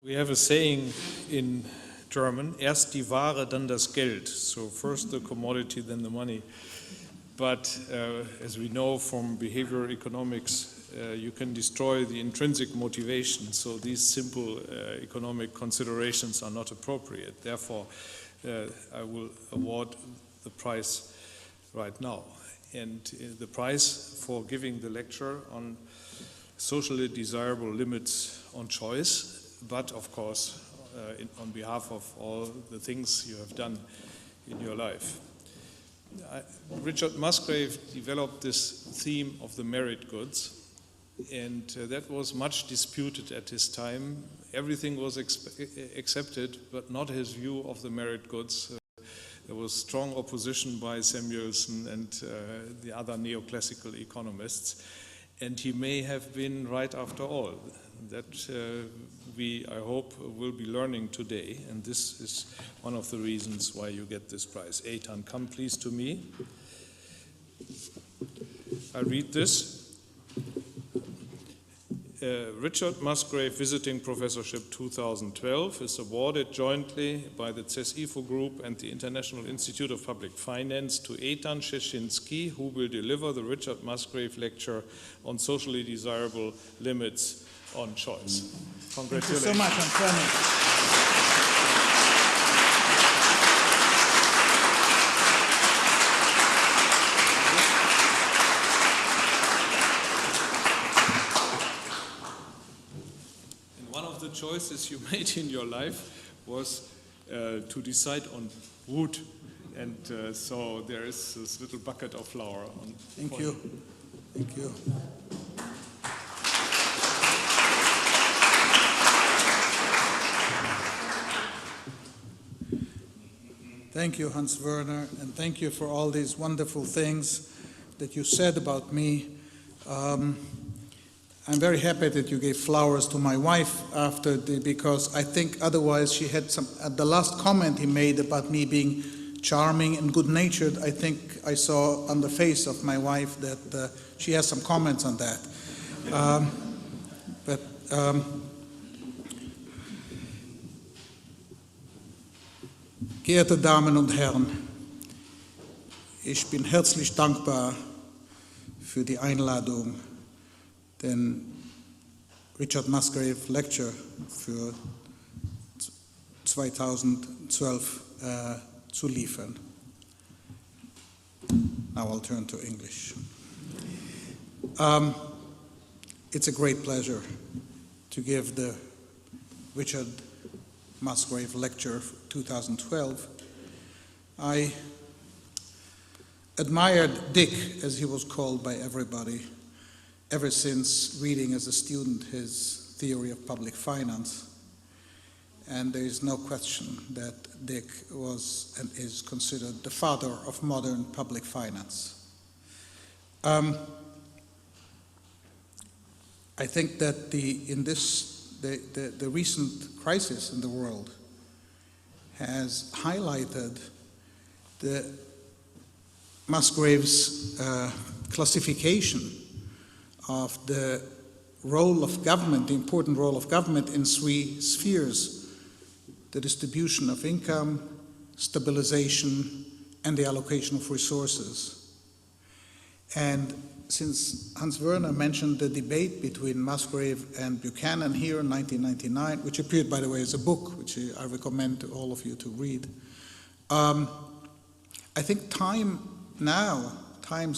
We have a saying in German, erst die Ware, dann das Geld. So first the commodity, then the money. But as we know from behavioral economics, you can destroy the intrinsic motivation. So these simple economic considerations are not appropriate. Therefore, I will award the prize right now. And the prize for giving the lecture on socially desirable limits on choice, but of course on behalf of all the things you have done in your life. Richard Musgrave developed this theme of the merit goods, and that was much disputed at his time. Everything was accepted, but not his view of the merit goods. There was strong opposition by Samuelson and the other neoclassical economists, and he may have been right after all. That we, I hope, will be learning today, and this is one of the reasons why you get this prize. Eytan, come please to me. I read this. Richard Musgrave Visiting Professorship 2012 is awarded jointly by the CESifo Group and the International Institute of Public Finance to Eytan Sheshinski, who will deliver the Richard Musgrave Lecture on Socially Desirable Limits on Choice. Congratulations. Thank you so much, Antonio. The choices you made in your life was to decide on wood, and so there is this little bucket of flour on. Thank you. Thank you. Thank you, Hans Werner, and thank you for all these wonderful things that you said about me. I'm very happy that you gave flowers to my wife because I think otherwise she had some, the last comment he made about me being charming and good-natured, I think I saw on the face of my wife that she has some comments on that. Geehrte Damen und Herren, ich bin herzlich dankbar für die Einladung, den Richard Musgrave Lecture für 2012 zu liefern. Now I'll turn to English. It's a great pleasure to give the Richard Musgrave Lecture for 2012. I admired Dick, as he was called by everybody, ever since reading as a student his theory of public finance. And there is no question that Dick was and is considered the father of modern public finance. I think that the recent crisis in the world has highlighted the Musgrave's classification of the role of government, the important role of government in three spheres: the distribution of income, stabilization, and the allocation of resources. And since Hans Werner mentioned the debate between Musgrave and Buchanan here in 1999, which appeared, by the way, as a book, which I recommend to all of you to read, I think times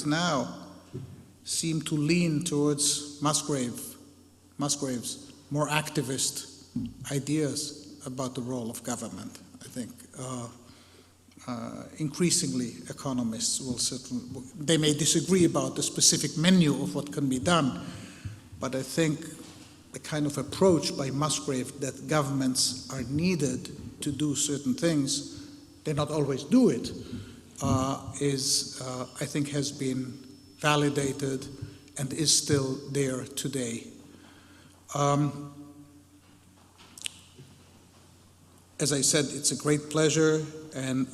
now seem to lean towards Musgrave's more activist ideas about the role of government. I think increasingly economists will they may disagree about the specific menu of what can be done, but I think the kind of approach by Musgrave that governments are needed to do certain things, they not always do it, I think has been validated and is still there today. As I said, it's a great pleasure and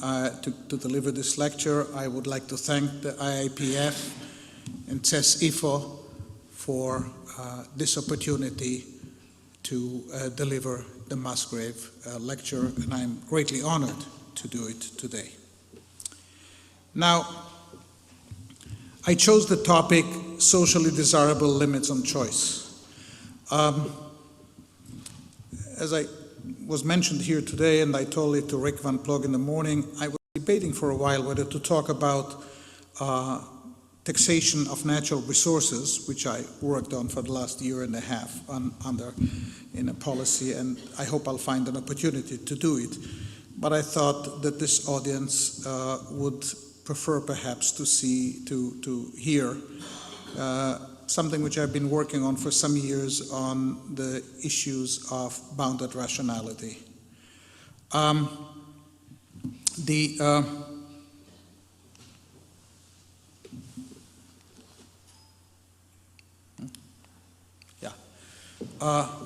to deliver this lecture. I would like to thank the IIPF and CESifo for this opportunity to deliver the Musgrave lecture, and I'm greatly honored to do it today. Now, I chose the topic socially desirable limits on choice. As I was mentioned here today, and I told it to Rick van Plog in the morning, I was debating for a while whether to talk about taxation of natural resources, which I worked on for the last year and a half in a policy, and I hope I'll find an opportunity to do it. But I thought that this audience would prefer perhaps to hear something which I've been working on for some years on the issues of bounded rationality.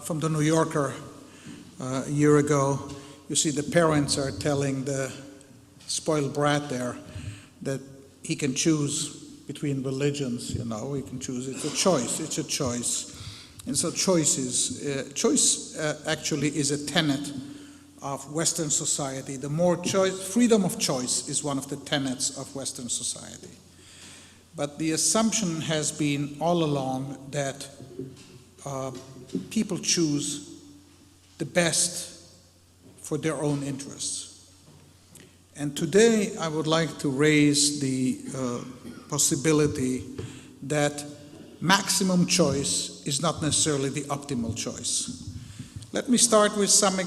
From the New Yorker a year ago, you see the parents are telling the spoiled brat there that he can choose between religions, he can choose, it's a choice. And so choice actually is a tenet of Western society. The more freedom of choice is one of the tenets of Western society. But the assumption has been all along that people choose the best for their own interests. And today I would like to raise the possibility that maximum choice is not necessarily the optimal choice. Let me start with some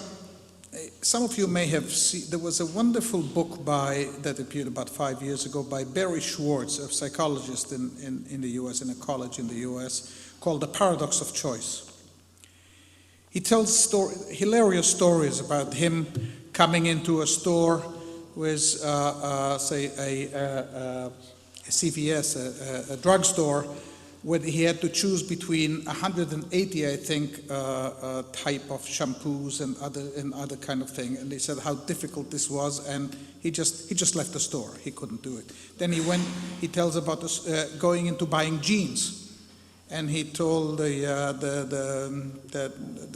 of you may have seen, there was a wonderful book that appeared about 5 years ago by Barry Schwartz, a psychologist in the US, in a college in the US, called The Paradox of Choice. He tells hilarious stories about him coming into a store with, say, a CVS, a drugstore, where he had to choose between 180, I think, type of shampoos and other kind of thing. And they said how difficult this was, and he just left the store. He couldn't do it. Then he tells about going into buying jeans. And he told the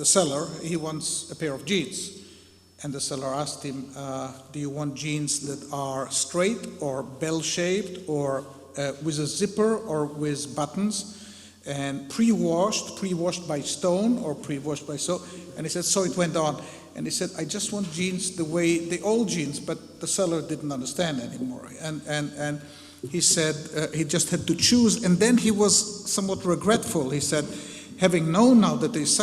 seller he wants a pair of jeans. And the seller asked him, do you want jeans that are straight or bell-shaped or with a zipper or with buttons and pre-washed by stone or pre-washed by soap? And he said, so it went on. And he said, I just want jeans the old jeans, but the seller didn't understand anymore. And he said he just had to choose, and then he was somewhat regretful. He said, having known now that there's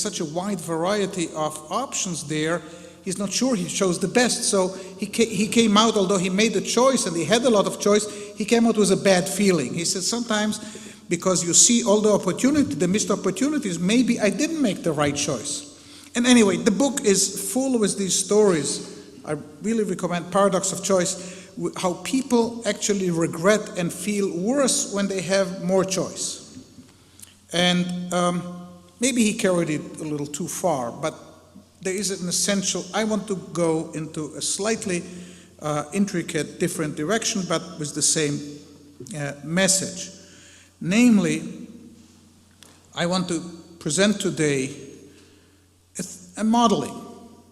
such a wide variety of options there, he's not sure he chose the best. So he came out, although he made a choice and he had a lot of choice, he came out with a bad feeling. He said, sometimes because you see all the missed opportunities, maybe I didn't make the right choice. And anyway, the book is full with these stories. I really recommend Paradox of Choice, how people actually regret and feel worse when they have more choice. And maybe he carried it a little too far, but there is an essential, I want to go into a slightly intricate, different direction, but with the same message. Namely, I want to present today a modeling,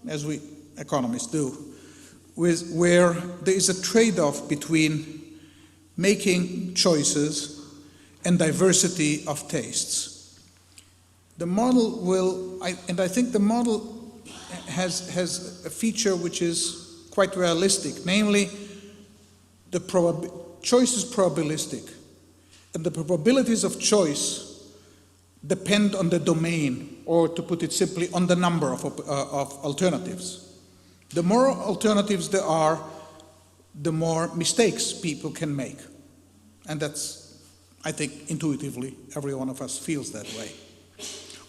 as we economists do, where there is a trade-off between making choices and diversity of tastes. The model I think the model has a feature which is quite realistic, namely choice is probabilistic, and the probabilities of choice depend on the domain, or to put it simply, on the number of alternatives. The more alternatives there are, the more mistakes people can make. And that's, I think, intuitively, every one of us feels that way.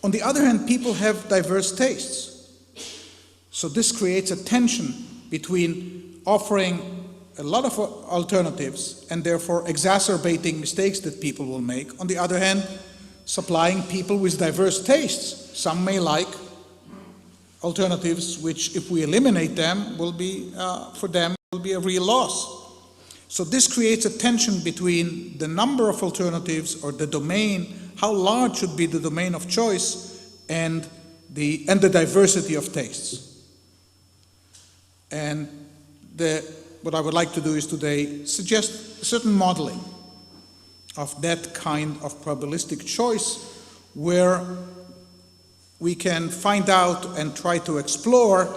On the other hand, people have diverse tastes. So this creates a tension between offering a lot of alternatives and therefore exacerbating mistakes that people will make. On the other hand, supplying people with diverse tastes. Some may like alternatives which, if we eliminate them, will be, for them, will be a real loss. So this creates a tension between the number of alternatives or the domain, how large should be the domain of choice, and the diversity of tastes. And what I would like to do is today suggest a certain modeling of that kind of probabilistic choice where we can find out and try to explore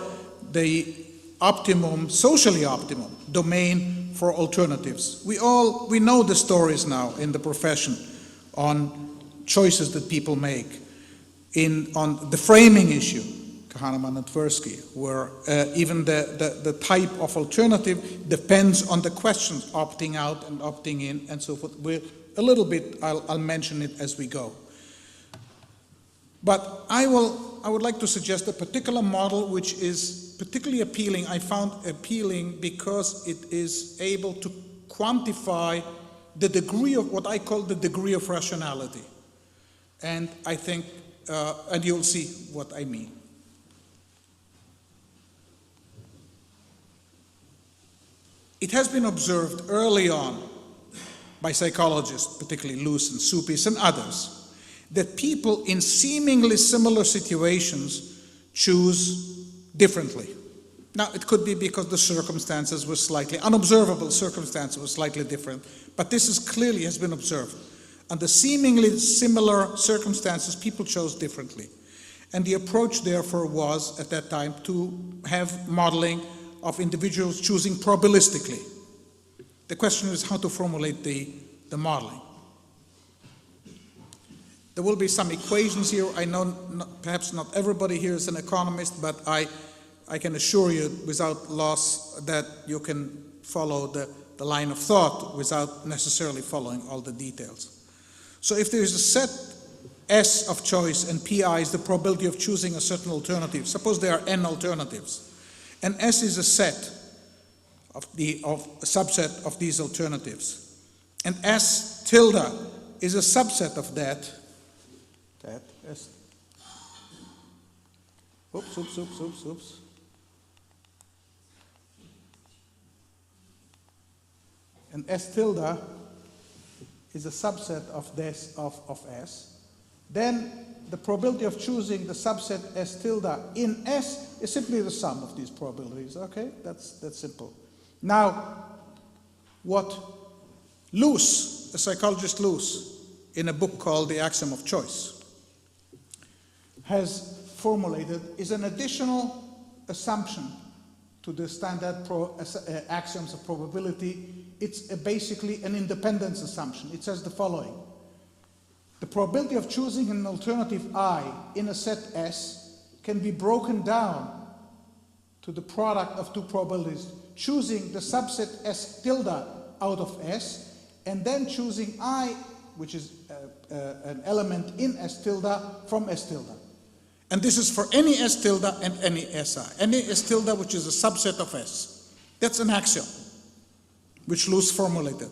the optimum, socially optimum domain for alternatives. We know the stories now in the profession on choices that people make, on the framing issue, Kahneman and Tversky, where even the type of alternative depends on the questions, opting out and opting in and so forth. A little bit, I'll mention it as we go. But I would like to suggest a particular model which is particularly appealing. I found appealing because it is able to quantify the degree of what I call the degree of rationality. And I think, and you'll see what I mean. It has been observed early on by psychologists, particularly Luce and Supis and others, that people in seemingly similar situations choose differently. Now, it could be because the circumstances were slightly, unobservable circumstances were slightly different, but this is clearly has been observed. Under seemingly similar circumstances, people chose differently. And the approach, therefore, was, at that time, to have modeling of individuals choosing probabilistically. The question is how to formulate the modeling. There will be some equations here. I know perhaps not everybody here is an economist, but I can assure you without loss that you can follow the line of thought without necessarily following all the details. So if there is a set S of choice and Pi is the probability of choosing a certain alternative, suppose there are n alternatives, and S is a set of a subset of these alternatives, and S tilde is a subset of that S. Oops. And S tilde is a subset of this of S. Then the probability of choosing the subset S tilde in S is simply the sum of these probabilities. Okay, that's simple. Now, what Luce, a psychologist Luce, in a book called The Axiom of Choice, has formulated is an additional assumption to the standard axioms of probability. It's basically an independence assumption. It says the following. The probability of choosing an alternative I in a set S can be broken down to the product of two probabilities, choosing the subset S tilde out of S, and then choosing I, which is an element in S tilde, from S tilde. And this is for any S tilde and any Si. Any S tilde which is a subset of S. That's an axiom, which Luce formulated.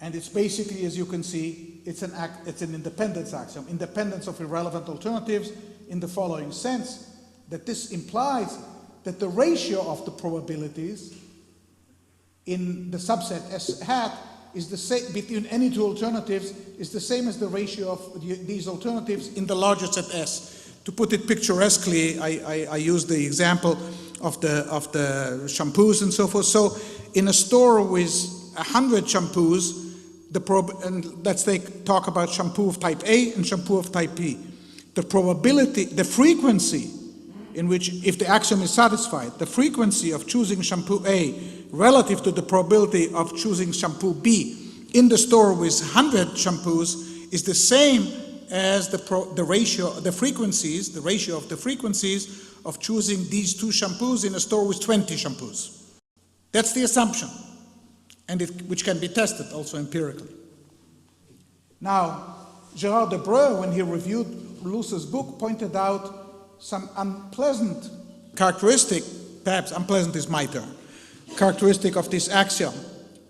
And it's basically, as you can see, it's an independence axiom, independence of irrelevant alternatives, in the following sense, that this implies that the ratio of the probabilities in the subset S hat is the same between any two alternatives is the same as the ratio of these alternatives in the larger set S. To put it picturesquely, I use the example of the shampoos and so forth. So in a store with 100 shampoos, and let's talk about shampoo of type A and shampoo of type B. The probability, the frequency in which, if the axiom is satisfied, the frequency of choosing shampoo A relative to the probability of choosing shampoo B in the store with 100 shampoos is the same as the ratio of the frequencies of choosing these two shampoos in a store with 20 shampoos. That's the assumption, and which can be tested also empirically. Now, Gérard Debreu, when he reviewed Luce's book, pointed out some unpleasant characteristic, perhaps unpleasant is my term, characteristic of this axiom,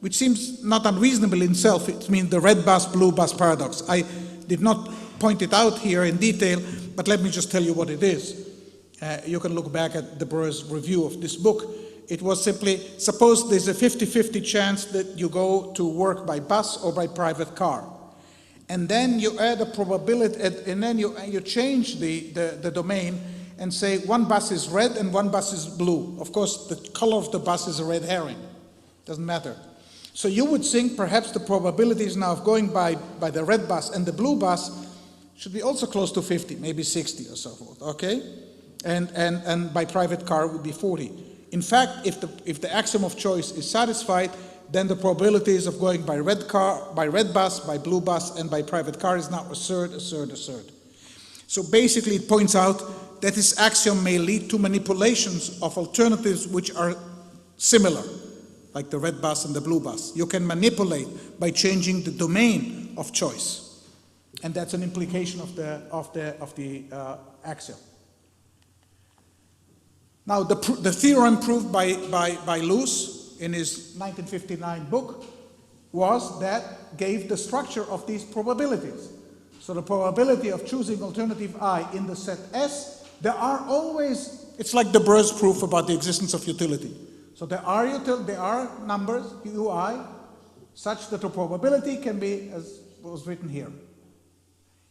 which seems not unreasonable in itself. It means the red bus, blue bus paradox. I did not point it out here in detail, but let me just tell you what it is. You can look back at Debreu's review of this book. It was simply, suppose there's a 50-50 chance that you go to work by bus or by private car. and then you add a probability, and then you change the domain and say one bus is red and one bus is blue. Of course, the color of the bus is a red herring. Doesn't matter. So you would think perhaps the probabilities now of going by the red bus and the blue bus should be also close to 50, maybe 60 or so forth, okay? And by private car would be 40. In fact, if the axiom of choice is satisfied, then the probabilities of going by red bus, by blue bus, and by private car is now a third. So basically it points out that this axiom may lead to manipulations of alternatives which are similar, like the red bus and the blue bus. You can manipulate by changing the domain of choice. And that's an implication of the axiom. Now, the theorem proved by Luce in his 1959 book gave the structure of these probabilities. So the probability of choosing alternative I in the set S, there are always, it's like the Breuer's proof about the existence of utility. So there are numbers, UI, such that the probability can be as was written here.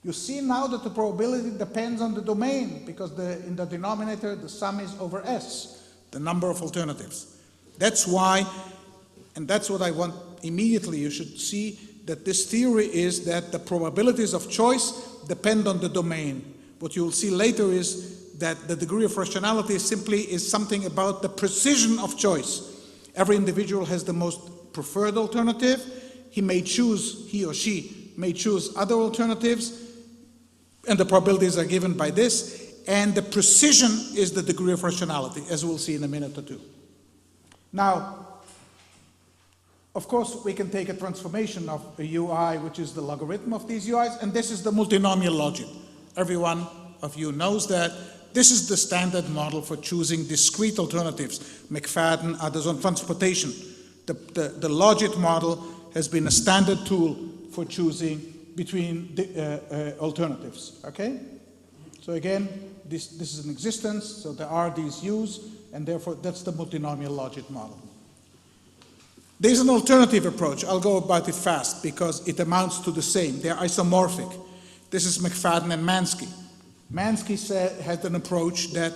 You see now that the probability depends on the domain, because in the denominator the sum is over S, the number of alternatives. That's why, and that's what I want immediately, you should see that this theory is that the probabilities of choice depend on the domain. What you will see later is that the degree of rationality simply is something about the precision of choice. Every individual has the most preferred alternative. He or she may choose other alternatives, and the probabilities are given by this, and the precision is the degree of rationality, as we'll see in a minute or two. Now, of course, we can take a transformation of a UI, which is the logarithm of these UIs, and this is the multinomial logic. Every one of you knows that. This is the standard model for choosing discrete alternatives. McFadden, others on transportation. The logit model has been a standard tool for choosing between the alternatives, okay? So again, this is in existence, so there are these U's, and therefore that's the multinomial logit model. There's an alternative approach. I'll go about it fast because it amounts to the same. They're isomorphic. This is McFadden and Mansky. Mansky had an approach that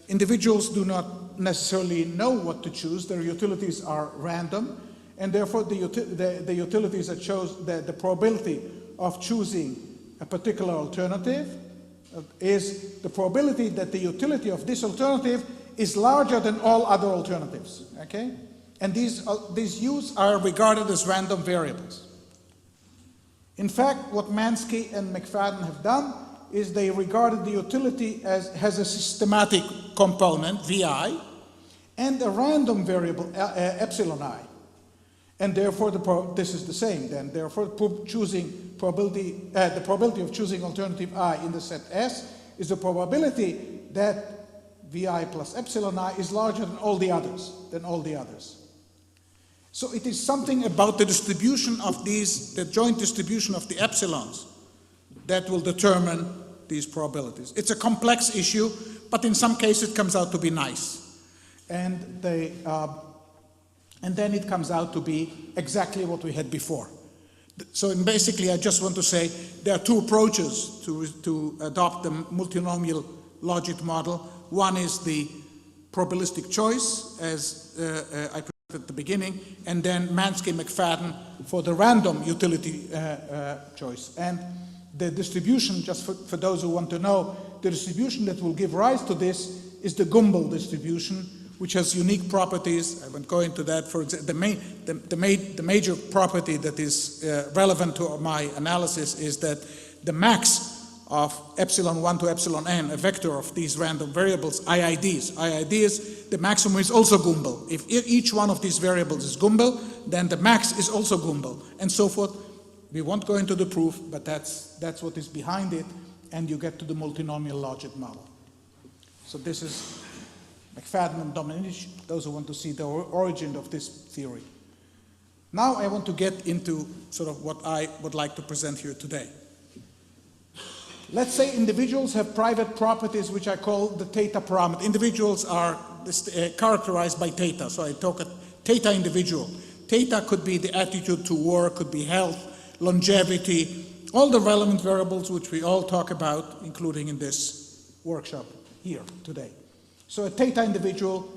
individuals do not necessarily know what to choose. Their utilities are random, and therefore the utilities that chose the probability of choosing a particular alternative is the probability that the utility of this alternative is larger than all other alternatives, okay? And these U's are regarded as random variables. In fact, what Mansky and McFadden have done is they regarded the utility as has a systematic component, Vi, and a random variable, epsilon I. And therefore, this is the same then. Therefore, the probability of choosing alternative I in the set S is the probability that Vi plus epsilon I is larger than all the others, So it is something about the distribution of these, the joint distribution of the epsilons, that will determine these probabilities. It's a complex issue, but in some cases it comes out to be nice. And then it comes out to be exactly what we had before. So basically I just want to say there are two approaches to adopt the multinomial logit model. One is the probabilistic choice, as I at the beginning, and then Mansky-McFadden for the random utility choice. And the distribution, just for those who want to know, the distribution that will give rise to this is the Gumbel distribution, which has unique properties. I won't go into that. For example, the major property that is relevant to my analysis is that the max of epsilon 1 to epsilon n, a vector of these random variables, IIDs, the maximum is also Gumbel. If each one of these variables is Gumbel, then the max is also Gumbel, and so forth. We won't go into the proof, but that's what is behind it, and you get to the multinomial logit model. So this is McFadden and Domenech, those who want to see the origin of this theory. Now I want to get into sort of what I would like to present here today. Let's say individuals have private properties which I call the theta parameter. Individuals are characterized by theta, so I talk a theta individual. Theta could be the attitude to work, could be health, longevity, all the relevant variables which we all talk about, including in this workshop here today. So a theta individual,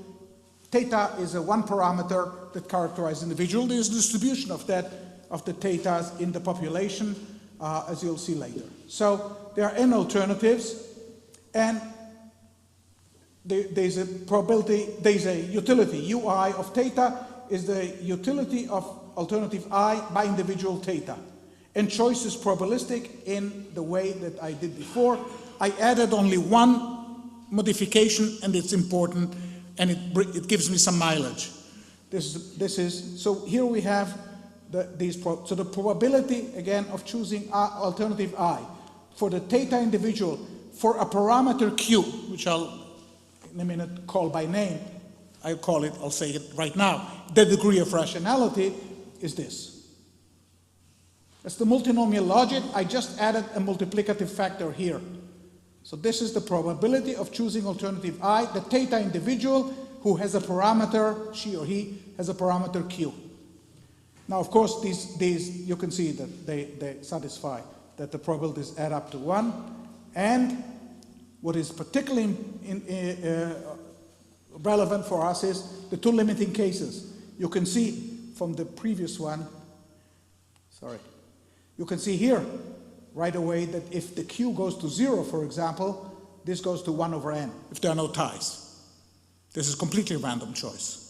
theta is a one parameter that characterizes individual. There's distribution of that, of the thetas in the population, as you'll see later. So there are n alternatives, and there's a probability, there's a utility. UI of theta is the utility of alternative I by individual theta. And choice is probabilistic in the way that I did before. I added only one modification, and it's important, and it gives me some mileage. So here we have so the probability, again, of choosing alternative I for the theta individual for a parameter Q, which I'll in a minute call by name. I'll say it right now. The degree of rationality is this. That's the multinomial logic. I just added a multiplicative factor here. So this is the probability of choosing alternative I, the theta individual who has a parameter, she or he has a parameter Q. Now, of course, these you can see that they satisfy that the probabilities add up to 1. And what is particularly relevant for us is the two limiting cases. You can see from the previous one, you can see here right away that if the Q goes to 0, for example, this goes to 1 over n, if there are no ties. This is completely random choice.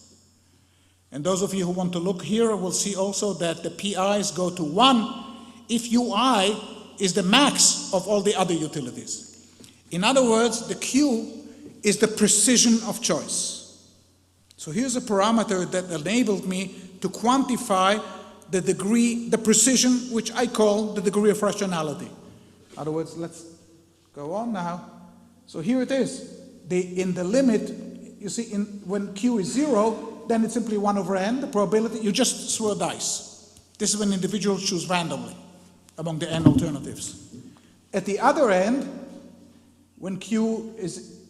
And those of you who want to look here will see also that the PIs go to 1 if UI is the max of all the other utilities. In other words, the Q is the precision of choice. So here's a parameter that enabled me to quantify the degree, the precision, which I call the degree of rationality. In other words, let's go on now. So here it is. In the limit, you see, when Q is 0, then it's simply 1 over n, the probability. You just throw a dice. This is when individuals choose randomly among the n alternatives. At the other end, when Q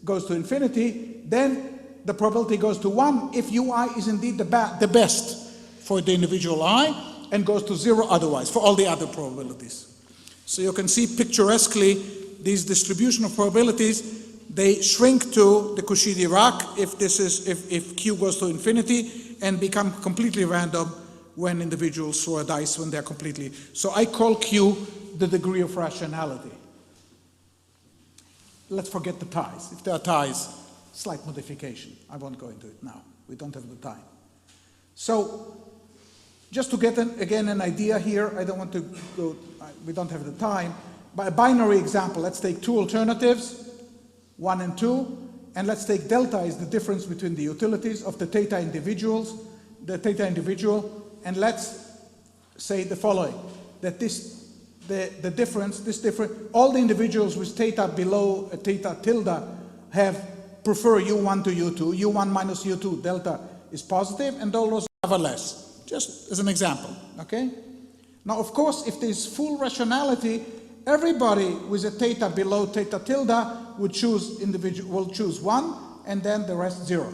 goes to infinity, then the probability goes to 1 if UI is indeed the best for the individual I, and goes to 0 otherwise, for all the other probabilities. So you can see picturesquely these distribution of probabilities, they shrink to the Cauchy-Dirac if Q goes to infinity, and become completely random when individuals throw a dice when they're completely. So I call Q the degree of rationality. Let's forget the ties. If there are ties, slight modification. I won't go into it now. We don't have the time. So just to get again an idea here, I don't want to go, we don't have the time. By a binary example, let's take two alternatives, 1 and 2, and let's take delta is the difference between the utilities of the theta individual, and let's say the following, that the difference, all the individuals with theta below a theta tilde prefer U1 to U2, U1 minus U2, delta is positive, and all those have a less, just as an example, okay? Now, of course, if there's full rationality, everybody with a theta below theta tilde will choose 1, and then the rest 0.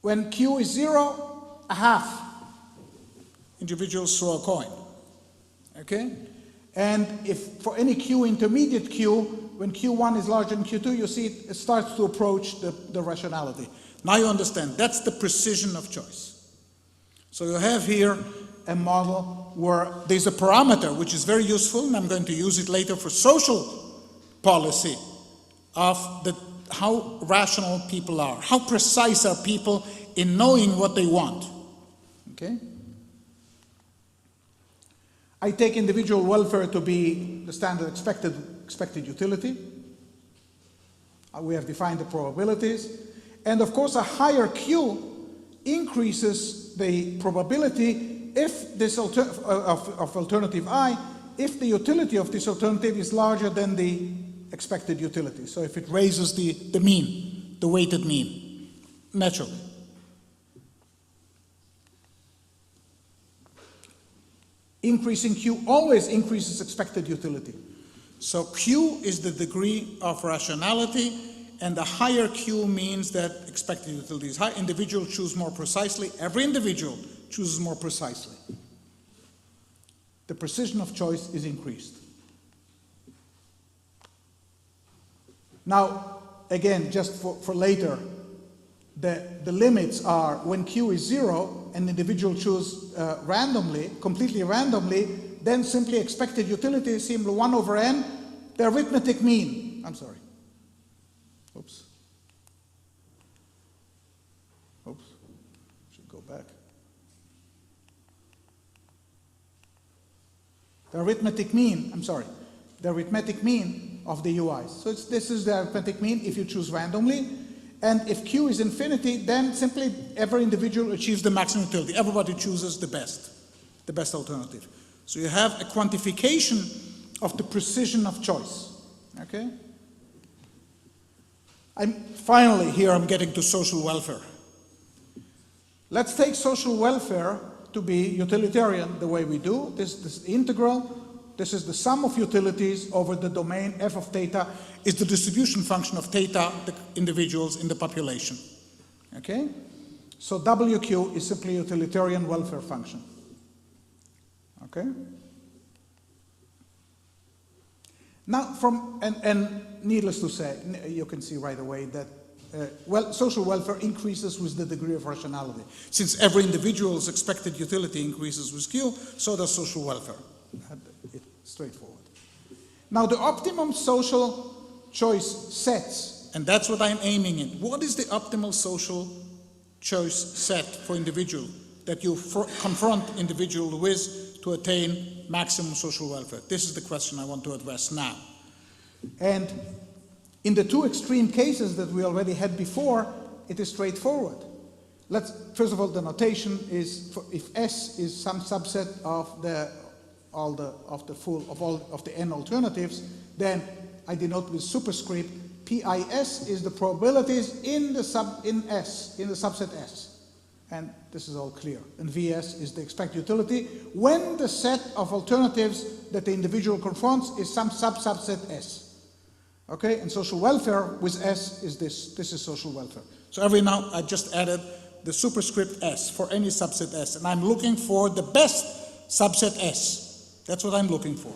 When Q is 0, a half. Individuals throw a coin, okay? And if for any Q, intermediate Q, when Q1 is larger than Q2, you see it starts to approach the rationality. Now you understand, that's the precision of choice. So you have here a model where there's a parameter which is very useful, and I'm going to use it later for social policy, of how rational people are, how precise are people in knowing what they want, okay? I take individual welfare to be the standard expected utility. We have defined the probabilities. And of course, a higher Q increases the probability if this of alternative I, if the utility of this alternative is larger than the expected utility. So if it raises the mean, the weighted mean, naturally. Increasing Q always increases expected utility. So Q is the degree of rationality, and the higher Q means that expected utility is high. Individuals choose more precisely. Every individual chooses more precisely. the precision of choice is increased. Now, again, just for later, the limits are when Q is 0 and the individual chooses randomly, completely randomly, then simply expected utility is simply 1 over n, the arithmetic mean. I'm sorry. Oops. Oops. Should go back. The arithmetic mean, I'm sorry, the arithmetic mean of the UIs. So this is the arithmetic mean if you choose randomly. And if Q is infinity, then simply every individual achieves the maximum utility. Everybody chooses the best alternative. So you have a quantification of the precision of choice. Okay? Finally, here I'm getting to social welfare. Let's take social welfare to be utilitarian the way we do. This is the integral. This is the sum of utilities over the domain f of theta is the distribution function of theta, the individuals in the population. Okay? So WQ is simply a utilitarian welfare function. Okay? Now, and needless to say, you can see right away that social welfare increases with the degree of rationality. Since every individual's expected utility increases with Q, so does social welfare. It's straightforward. Now, the optimum social choice sets, and that's what I'm aiming at. What is the optimal social choice set for individual that you confront individual with to attain maximum social welfare? This is the question I want to address now. And in the two extreme cases that we already had before, it is straightforward. First of all, the notation is if S is some subset of the n alternatives, then I denote with superscript PIS is the probabilities in the subset S. And this is all clear. And VS is the expected utility when the set of alternatives that the individual confronts is some subset S. Okay, and social welfare with S is this. This is social welfare. So every now I just added the superscript S for any subset S, and I'm looking for the best subset S. That's what I'm looking for.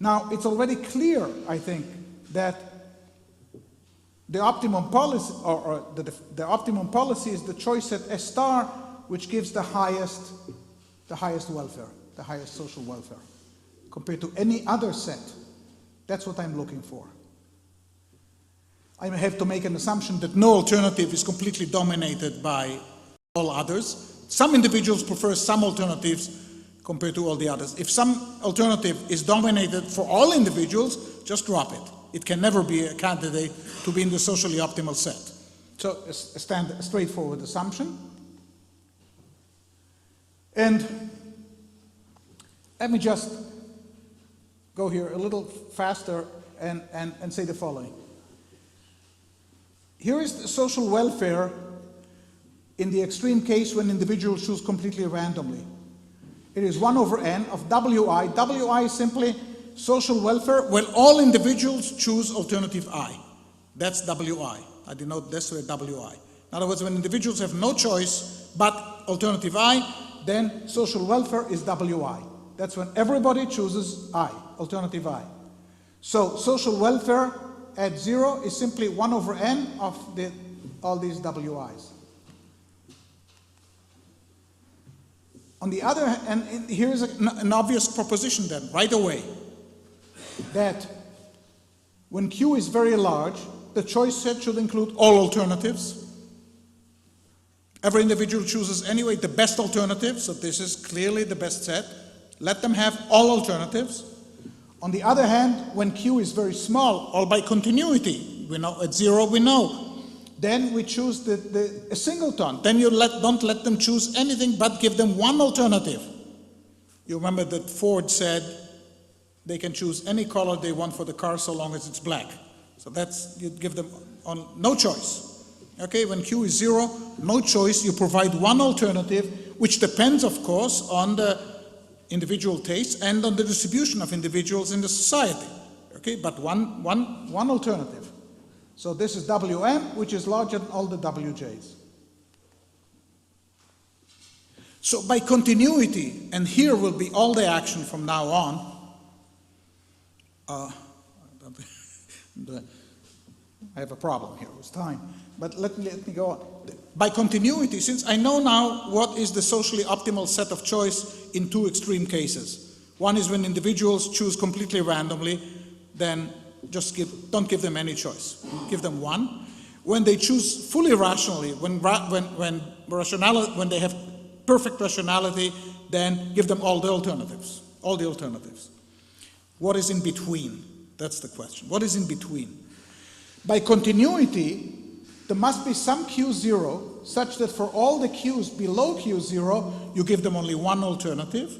Now, it's already clear, I think, that the optimum policy, the optimum policy is the choice set S star, which gives the highest welfare, the highest social welfare, compared to any other set. That's what I'm looking for. I have to make an assumption that no alternative is completely dominated by all others. Some individuals prefer some alternatives compared to all the others. If some alternative is dominated for all individuals, just drop it. It can never be a candidate to be in the socially optimal set. So a straightforward assumption. And let me just go here a little faster and say the following. Here is the social welfare in the extreme case when individuals choose completely randomly. It is 1 over n of WI. WI is simply social welfare when all individuals choose alternative I. That's WI. I denote this with WI. In other words, when individuals have no choice but alternative I, then social welfare is WI. That's when everybody chooses I, alternative I. So social welfare at 0 is simply 1 over n of all these WIs. On the other hand, and here's an obvious proposition then, right away, that when Q is very large, the choice set should include all alternatives. Every individual chooses anyway the best alternative, so this is clearly the best set. Let them have all alternatives. On the other hand, when Q is very small, all by continuity, we know at 0 we know, then we choose a singleton. Then you don't let them choose anything but give them one alternative. You remember that Ford said they can choose any color they want for the car so long as it's black. So you give them no choice. Okay, when Q is 0, no choice, you provide one alternative, which depends, of course, on the individual taste and on the distribution of individuals in the society. Okay, but one alternative. So this is Wm, which is larger than all the Wj's. So by continuity, and here will be all the action from now on, I have a problem here with time, but let me go on. By continuity, since I know now what is the socially optimal set of choice in two extreme cases. One is when individuals choose completely randomly, then just don't give them any choice. Give them one. When they choose fully rationally, when they have perfect rationality, then give them all the alternatives. What is in between? That's the question. What is in between? By continuity, there must be some Q0 such that for all the Qs below Q0, you give them only one alternative.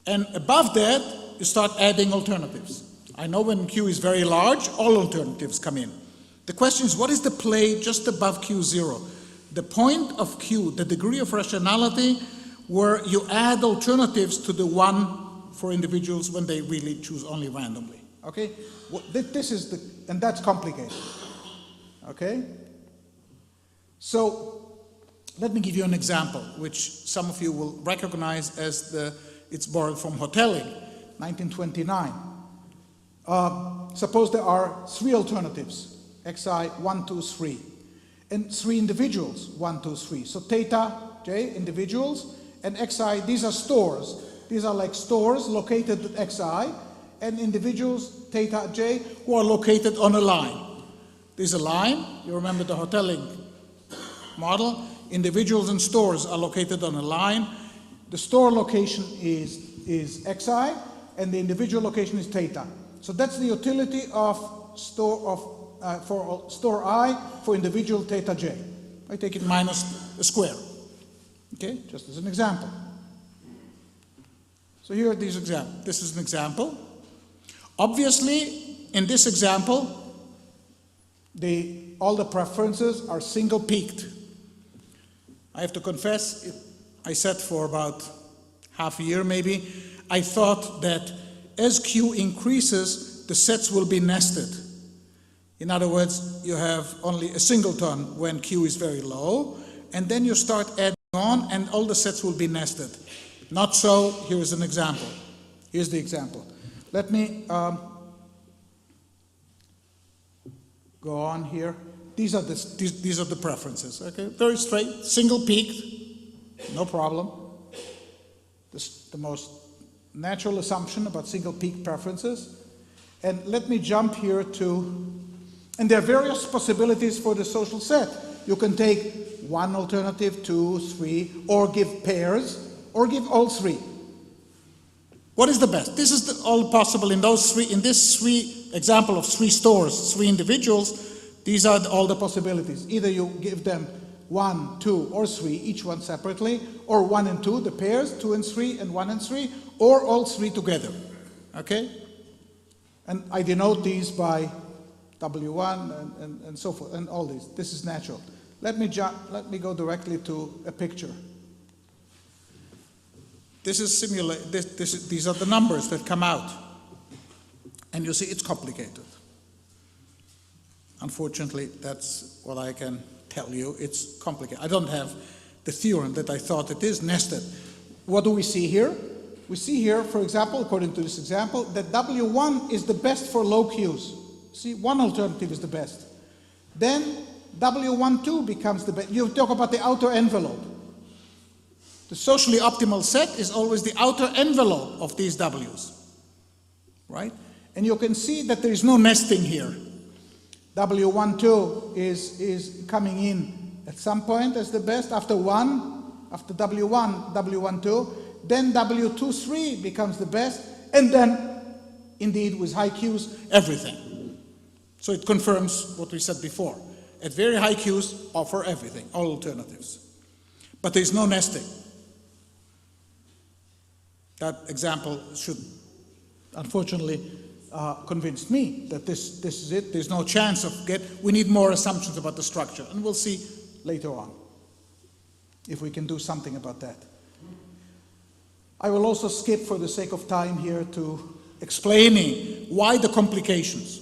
And above that, you start adding alternatives. I know when Q is very large, all alternatives come in. The question is, what is the play just above Q0? The point of Q, the degree of rationality, where you add alternatives to the one for individuals when they really choose only randomly. Okay? This is and that's complicated. Okay? So, let me give you an example, which some of you will recognize as it's borrowed from Hotelling, 1929. Suppose there are three alternatives, xi, 1, 2, 3, and three individuals, 1, 2, 3. So theta, j, individuals, and xi, these are stores. These are like stores located at xi, and individuals, theta, j, who are located on a line. There's a line, you remember the Hotelling model. Individuals and stores are located on a line. The store location is xi, and the individual location is theta. So that's the utility of for store I for individual theta j. I take it minus a square. Okay, just as an example. So here are these examples. This is an example. Obviously, in this example, all the preferences are single peaked. I have to confess, I said for about half a year maybe, I thought that as Q increases, the sets will be nested. In other words, you have only a singleton when Q is very low, and then you start adding on, and all the sets will be nested. Not so. Here is an example. Here's the example. Let me go on here. These are the preferences. Okay, very straight, single peaked, no problem. The most natural assumption about single peak preferences. And let me jump here to, and there are various possibilities for the social set. You can take one alternative, 2, 3, or give pairs, or give all three. What is the best? This is all possible in those three. In this example of 3 stores, 3 individuals, these are all the possibilities. Either you give them 1, 2, or 3, each one separately, or 1 and 2, the pairs, 2 and 3, and 1 and 3, or all 3 together. Okay? And I denote these by W1 and so forth, and all these. This is natural. Let me go directly to a picture. This is these are the numbers that come out. And you see it's complicated. Unfortunately, that's what I can tell you. It's complicated. I don't have the theorem that I thought it is nested. What do we see here? We see here, for example, according to this example, that W1 is the best for low Qs. See, one alternative is the best. Then W12 becomes the best. You talk about the outer envelope. The socially optimal set is always the outer envelope of these Ws, right? And you can see that there is no nesting here. W12 is coming in at some point as the best after W1, W12, then W23 becomes the best, and then, indeed, with high Qs, everything. So it confirms what we said before. At very high Qs, offer everything, all alternatives. But there is no nesting. That example should, unfortunately, convince me that this is it. There's no chance of we need more assumptions about the structure, and we'll see later on if we can do something about that. I will also skip, for the sake of time here, to explaining why the complications.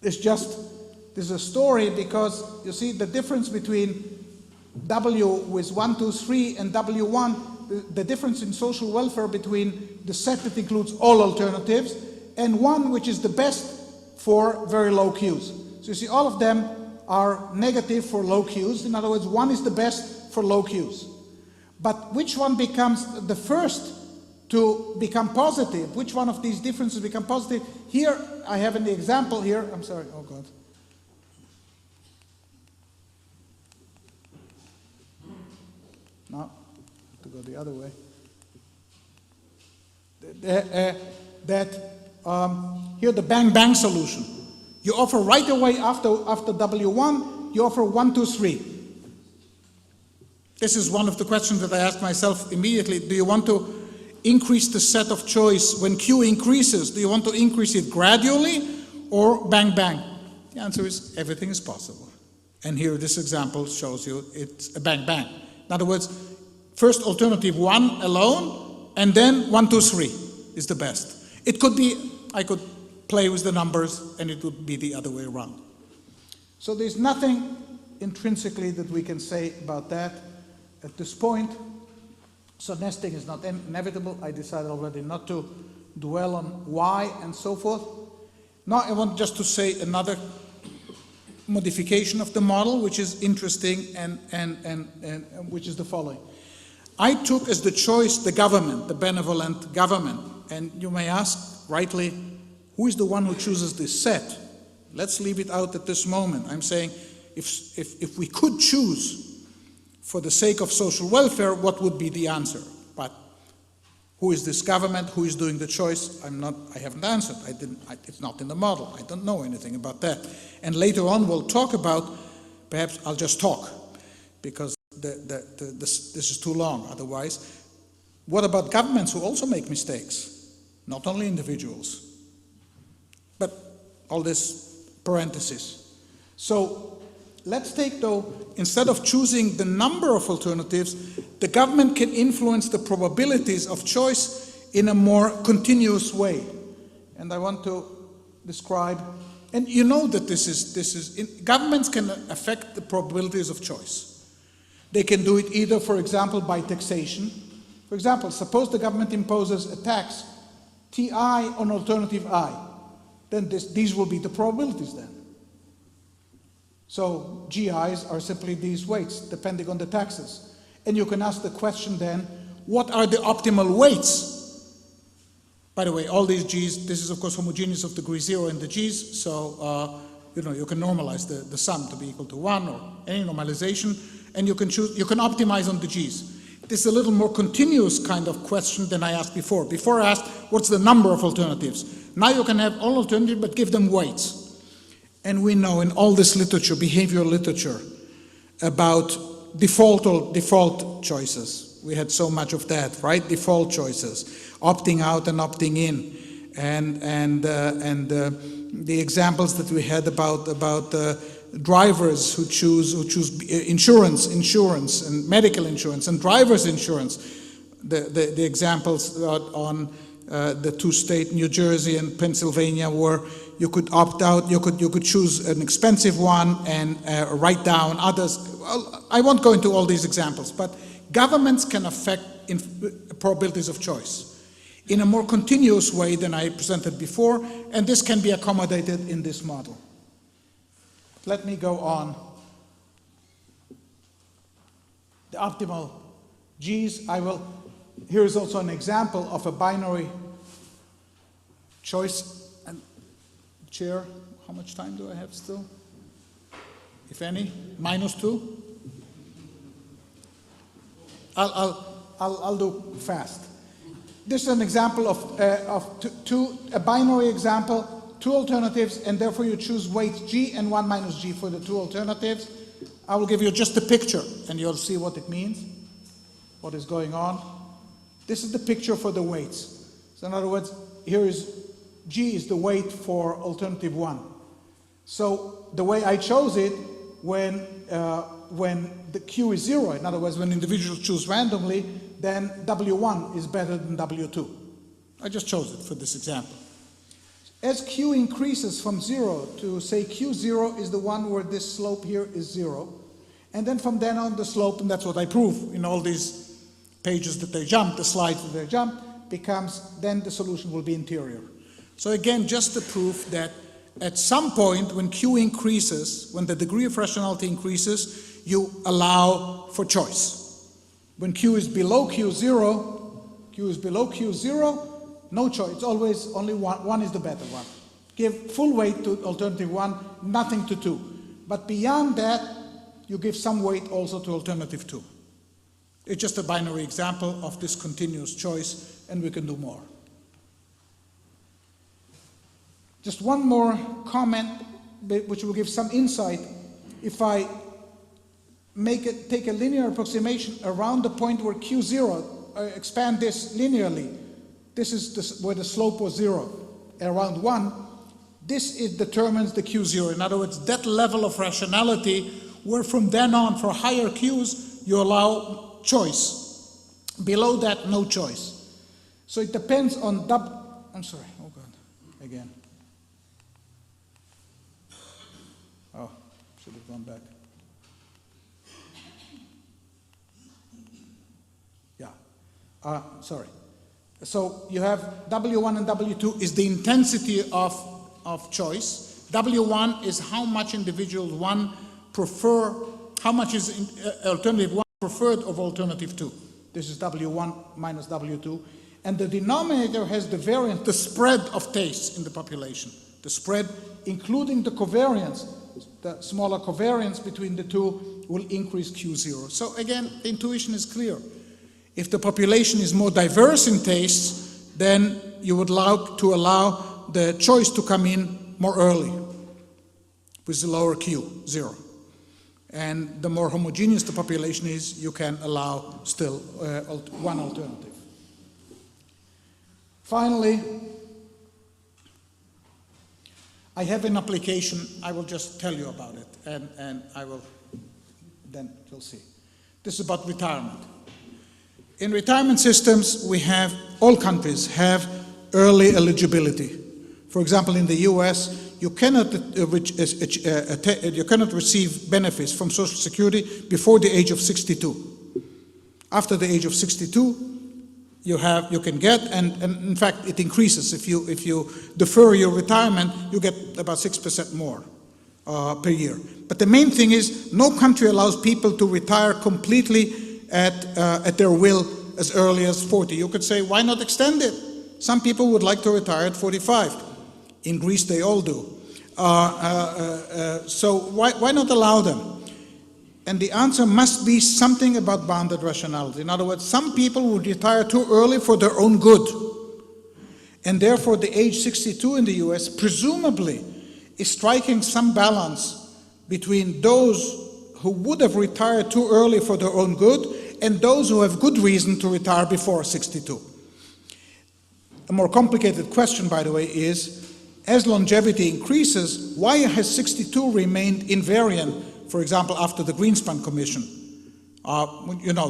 There's a story because, you see, the difference between W with 1, 2, 3 and W1, the difference in social welfare between the set that includes all alternatives and 1 which is the best for very low Qs. So you see all of them are negative for low Qs. In other words, 1 is the best for low Qs. But which one becomes the first to become positive? Which one of these differences become positive? Here I have an example here. I'm sorry, oh God. No, I have to go the other way. Here the bang-bang solution. You offer right away after W1, you offer 1, 2, 3. This is one of the questions that I asked myself immediately. Do you want to increase the set of choice when Q increases? Do you want to increase it gradually or bang-bang? The answer is everything is possible. And here this example shows you it's a bang-bang. In other words, first alternative 1 alone, and then 1, 2, 3 is the best. It could be, I could play with the numbers, and it would be the other way around. So there's nothing intrinsically that we can say about that at this point. So nesting is not inevitable. I decided already not to dwell on why and so forth. Now I want just to say another modification of the model, which is interesting and which is the following. I took as the choice the government, the benevolent government, and you may ask rightly, who is the one who chooses this set? Let's leave it out at this moment. I'm saying if we could choose for the sake of social welfare, what would be the answer? But who is this government? Who is doing the choice? I haven't answered. It's not in the model. I don't know anything about that. And later on we'll talk about, perhaps I'll just talk, because this is too long otherwise. What about governments who also make mistakes? Not only individuals. But all this parenthesis. So let's take though, instead of choosing the number of alternatives, the government can influence the probabilities of choice in a more continuous way. And I want to describe, and you know that governments can affect the probabilities of choice. They can do it either, for example, by taxation. For example, suppose the government imposes a tax, TI on alternative I. Then these will be the probabilities then. So GIs are simply these weights, depending on the taxes. And you can ask the question then, what are the optimal weights? By the way, all these G's, this is of course homogeneous of degree 0 in the G's, so you can normalize the sum to be equal to 1 or any normalization, and you can optimize on the G's. This is a little more continuous kind of question than I asked before. Before I asked, what's the number of alternatives? Now you can have all alternatives, but give them weights. And we know in all this literature, behavioral literature, about default choices. We had so much of that, right? Default choices, opting out and opting in, and the examples that we had about drivers who choose insurance and medical insurance and driver's insurance. The examples on the two states, New Jersey and Pennsylvania, where you could opt out, you could choose an expensive one and write down others. Well, I won't go into all these examples, but governments can affect probabilities of choice in a more continuous way than I presented before, and this can be accommodated in this model. Let me go on. The optimal G's, here is also an example of a binary choice. And Chair, how much time do I have still? If any? -2? I'll do fast. This is an example of a binary example, 2 alternatives, and therefore you choose weight G and 1 minus G for the 2 alternatives. I will give you just a picture, and you'll see what it means, what is going on. This is the picture for the weights. So in other words, here is G is the weight for alternative 1. So the way I chose it, when the Q is 0, in other words, when individuals choose randomly, then W1 is better than W2. I just chose it for this example. As Q increases from 0 to, say, Q0 is the one where this slope here is 0, And then from then on, the slope, and that's what I prove in all these pages that they jump, the slides that they jump, becomes, then the solution will be interior. So again, just the proof that at some point when Q increases, when the degree of rationality increases, you allow for choice. When Q is below Q0, no choice. It's always only one. One is the better one. Give full weight to alternative 1, nothing to 2. But beyond that, you give some weight also to alternative 2. It's just a binary example of this continuous choice, and we can do more. Just one more comment, which will give some insight. If I take a linear approximation around the point where Q0, expand this linearly, this is where the slope was 0, around 1, this determines the Q0. In other words, that level of rationality, where from then on, for higher Qs, you allow choice. Below that, no choice. So it depends on I'm sorry, oh God, again. Oh, should have gone back. Yeah, sorry. So you have W1 and W2 is the intensity of choice. W1 is how much individuals one prefer, how much is alternative 1 preferred of alternative 2. This is W1 minus W2. And the denominator has the variance, the spread of tastes in the population. The spread, including the covariance, the smaller covariance between the two will increase Q0. So again, the intuition is clear. If the population is more diverse in tastes, then you would like to allow the choice to come in more early with the lower Q, 0. And the more homogeneous the population is, you can allow still one alternative. Finally, I have an application. I will just tell you about it, and I will, then you'll see. This is about retirement. In retirement systems, all countries have early eligibility. For example, in the US, you cannot receive benefits from Social Security before the age of 62. After the age of 62, you can get, and in fact, it increases. If you defer your retirement, you get about 6% more per year. But the main thing is, no country allows people to retire completely at their will as early as 40. You could say, why not extend it? Some people would like to retire at 45. In Greece, they all do. So why not allow them? And the answer must be something about bounded rationality. In other words, some people would retire too early for their own good. And therefore, the age 62 in the US, presumably, is striking some balance between those who would have retired too early for their own good and those who have good reason to retire before 62. A more complicated question, by the way, is, as longevity increases, why has 62 remained invariant, for example, after the Greenspan Commission?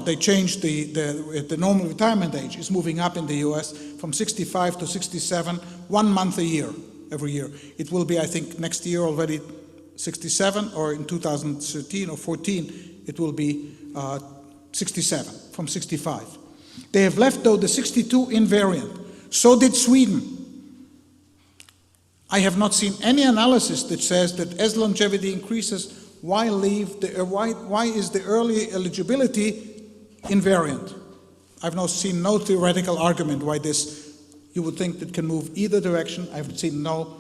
They changed the normal retirement age is moving up in the US from 65 to 67, 1 month a year, every year. It will be, I think, next year already 67, or in 2013 or 14, it will be 67, from 65. They have left, though, the 62 invariant. So did Sweden. I have not seen any analysis that says that as longevity increases, why is the early eligibility invariant? I've seen no theoretical argument why this, you would think that can move either direction. I've seen no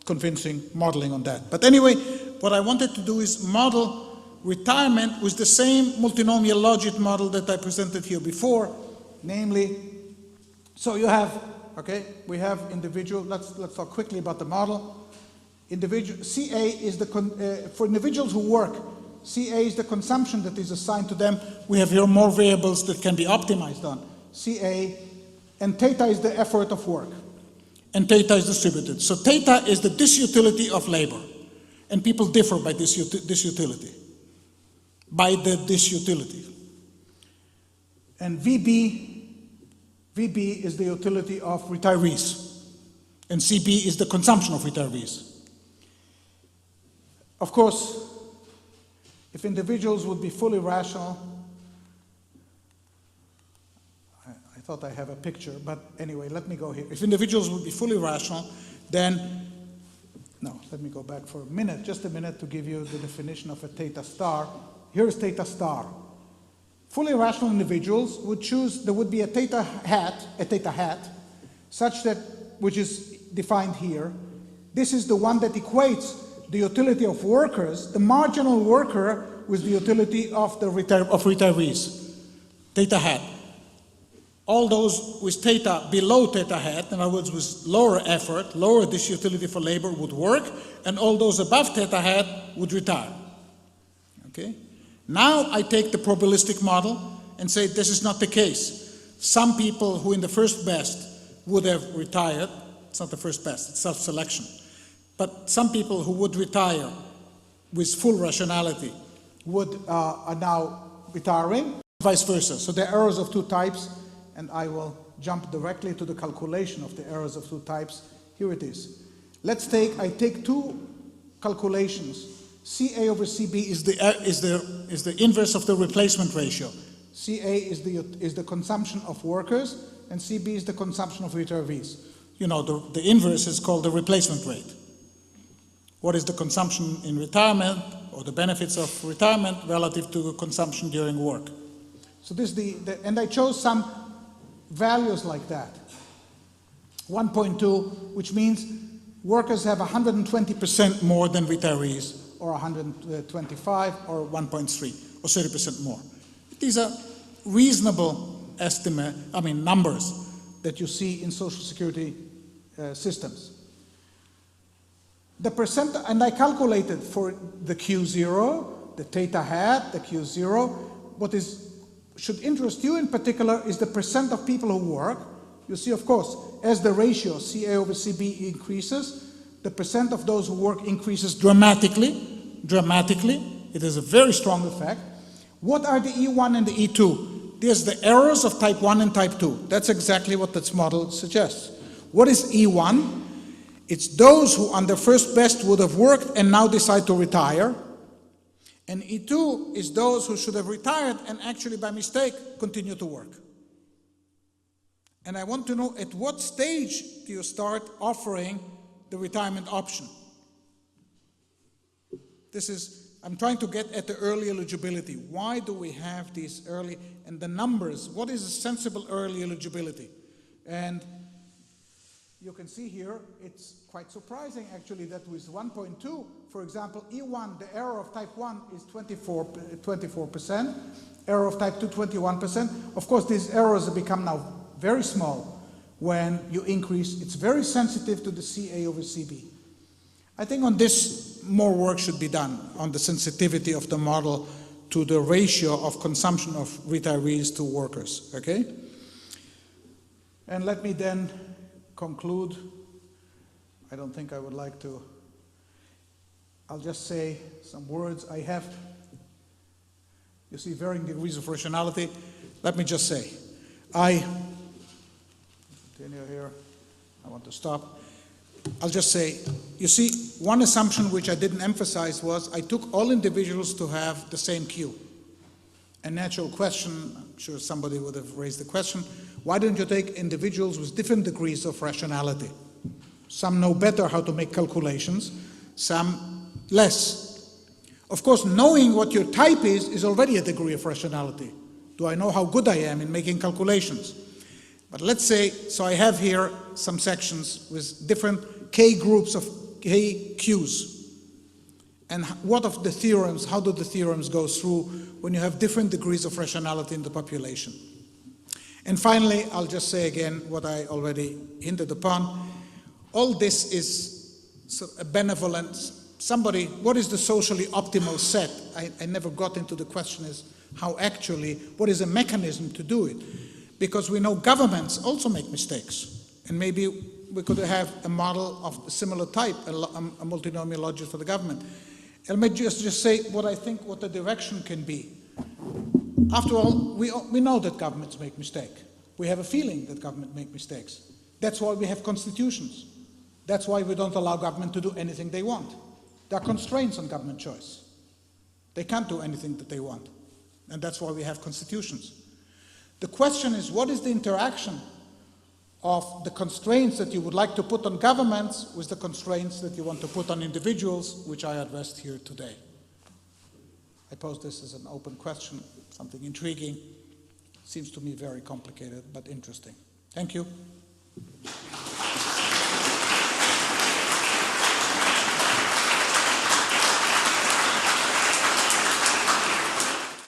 convincing modeling on that. But anyway, what I wanted to do is model retirement with the same multinomial logic model that I presented here before, namely, so you have, okay, we have individual, let's talk quickly about the model. Individual, CA is for individuals who work, CA is the consumption that is assigned to them. We have here more variables that can be optimized on. CA, and theta is the effort of work. And theta is distributed. So theta is the disutility of labor. And people differ by disutility. By the disutility. And VB is the utility of retirees. And CB is the consumption of retirees. Of course, if individuals would be fully rational, I thought I have a picture, but anyway, let me go here. If individuals would be fully rational, then, no, let me go back for a minute, just a minute to give you the definition of a theta star. Here is theta star. Fully rational individuals would choose, there would be a theta hat, such that, which is defined here. This is the one that equates the utility of workers, the marginal worker, with the utility of the retirees. Theta hat. All those with theta below theta hat, in other words, with lower effort, lower this utility for labor, would work, and all those above theta hat would retire. Okay? Now I take the probabilistic model and say this is not the case. Some people who in the first best would have retired, it's not the first best, it's self-selection, but some people who would retire with full rationality are now retiring, vice versa. So there are errors of two types, and I will jump directly to the calculation of the errors of two types. Here it is. I take two calculations. CA over CB is the inverse of the replacement ratio. CA is the consumption of workers, and CB is the consumption of retirees. You know, the inverse is called the replacement rate. What is the consumption in retirement, or the benefits of retirement relative to the consumption during work? So this and I chose some values like that. 1.2, which means workers have 120% more than retirees, or 125, or 1.3, or 30% more. These are reasonable numbers that you see in Social Security systems. The percent, and I calculated for the Q0, the theta hat, the Q0. What should interest you in particular is the percent of people who work. You see, of course, as the ratio CA over CB increases, the percent of those who work increases dramatically. Dramatically. It is a very strong effect. What are the E1 and the E2? There's the errors of type 1 and type 2. That's exactly what this model suggests. What is E1? It's those who on their first best would have worked and now decide to retire. And E2 is those who should have retired and actually by mistake continue to work. And I want to know, at what stage do you start offering the retirement option? I'm trying to get at the early eligibility. Why do we have these early, and the numbers, what is a sensible early eligibility? And you can see here, it's quite surprising actually that with 1.2, for example, E1, the error of type 1 is 24%, error of type 2, 21%. Of course, these errors have become now very small when you increase. It's very sensitive to the CA over CB. I think on this, more work should be done on the sensitivity of the model to the ratio of consumption of retirees to workers, okay? And let me then conclude. I don't think I would like to. I'll just say some words. I have, you see, varying degrees of rationality. Let me just say, continue here. I want to stop. I'll just say, you see, one assumption which I didn't emphasize was I took all individuals to have the same Q. A natural question, I'm sure somebody would have raised the question, why don't you take individuals with different degrees of rationality? Some know better how to make calculations, some less. Of course, knowing what your type is already a degree of rationality. Do I know how good I am in making calculations? But let's say, so I have here some sections with different K groups of K Qs. And what of the theorems, how do the theorems go through when you have different degrees of rationality in the population? And finally, I'll just say again what I already hinted upon. All this is a benevolent, what is the socially optimal set? I never got into the question is how actually, what is a mechanism to do it? Because we know governments also make mistakes. And maybe we could have a model of a similar type, a multinomial logic for the government. And let me just say what I think what the direction can be. After all, we know that governments make mistakes. We have a feeling that government make mistakes. That's why we have constitutions. That's why we don't allow government to do anything they want. There are constraints on government choice. They can't do anything that they want. And that's why we have constitutions. The question is, what is the interaction of the constraints that you would like to put on governments with the constraints that you want to put on individuals, which I addressed here today? I pose this as an open question, something intriguing. Seems to me very complicated, but interesting. Thank you.